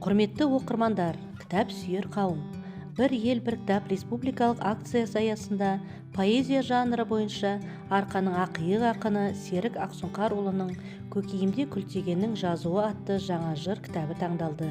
Құрметті оқырмандар, кітап сүйер қауым. Бір ел бір кітап республикалық акциясы аясында поэзия жанры бойынша арқаның ақиық ақыны Серік Ақсұңқарұлының «Көкейімде күлтегеннің жазуы» атты жаңа жыр кітабы таңдалды.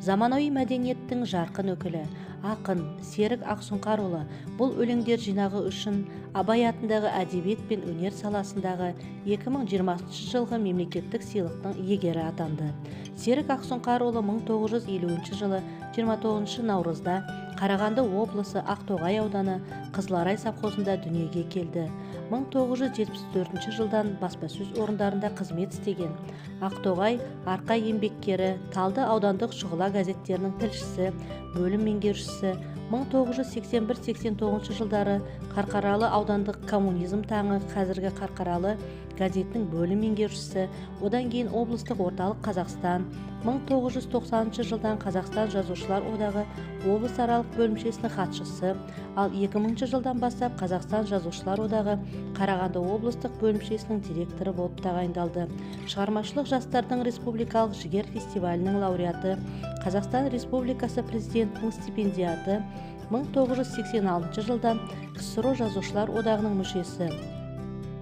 Заманауи мәдениеттің жарқын өкілі ақын Серік Ақсұңқарұлы бұл өлеңдер жинағы үшін Абай атындағы әдебиет пен өнер саласындағы 2020 жылғы мемлекеттік сыйлықтың иегері атанды. Серік Ақсұңқарұлы 1950 жылы 29 наурызда Қарағанды облысы Ақтоғай ауданы Қызыларай совхозында дүниеге келді. 1974 жылдан баспасөз орындарында қызмет істеген. Ақтоғай арқа еңбеккері, Талды аудандық шұғыла газеттерінің тілшісі, бөлім меңгерушісі, 1981-89 жылдары Қарқаралы аудандық коммунизм таңы қазіргі Қарқаралы газетінің бөлім меңгерушісі, одан кейін облыстық орталық Қазақстан, 1990 жылдан Қазақстан жазушылар одағы облысаралық бөлімшесінің хатшысы, ал 2000 жылдан бастап Қазақстан жазушылар одағы Қарағанды облыстық бөлімшесінің директоры болып тағайындалды. Шығармашылық жастардың республикалық жігер фестивалінің лауреаты, Қазақстан Республикасы президентінің стипендиаты, 1986 жылдан КСРО жазушылар одағының мүшесі.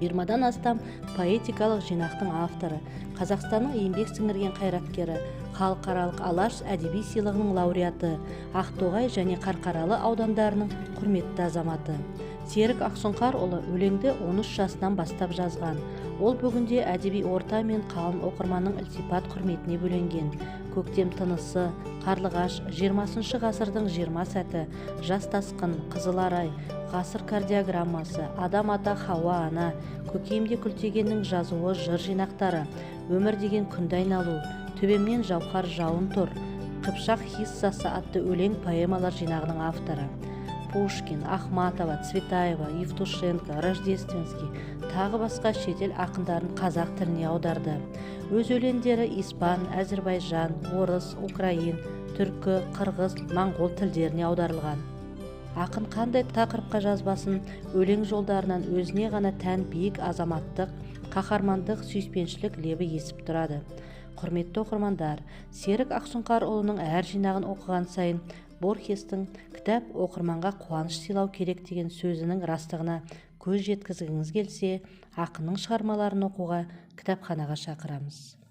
20-дан астам поэтикалық жинақтың авторы, Қазақстанның еңбек сіңірген қайраткері, халықаралық Алаш әдеби сыйлығының лауреаты, Ақтоғай және Қарқаралы аудандарының құрметті азаматы. Серік Ақсұңқарұлы өлеңді 13 жасынан бастап жазған. Ол бүгінде әдеби орта мен қалың оқырманның ілтипат құрметіне бөленген. Көктем тынысы, Қарлығаш, 20 ғасырдың 20 сәті, Жас тасқын, Қызыларай, ғасыр кардиограммасы, Адам ата Хауа ана, Көкейімде күлтегеннің жазуы жыр жинақтары, Өмір деген күнді айналу, Төбемнен жауһар жауын тұр, Қыпшақ хиссасы атты өлең поэмалар жинағының авторы. Пушкин, Ахматова, Цветаева, Евтушенко, Рождественский, тағы басқа шетел ақындарын қазақ тіліне аударды. Өз өлеңдері испан, әзірбайжан, орыс, украин, түркі, қырғыз, моңғол тілдеріне аударылған. Ақын қандай тақырыпқа жазбасын, өлең жолдарынан өзіне ғана тән биік азаматтық, қаһармандық, сүйіспеншілік лебі есіп тұрады. Құрметті оқырмандар, Серік Ақсұңқарұлының әр жинағын оқыған сайын Борхестің кітап оқырманға қуаныш сыйлау керек деген сөзінің растығына көз жеткізгіңіз келсе, ақынның шығармаларын оқуға кітапханаға шақырамыз.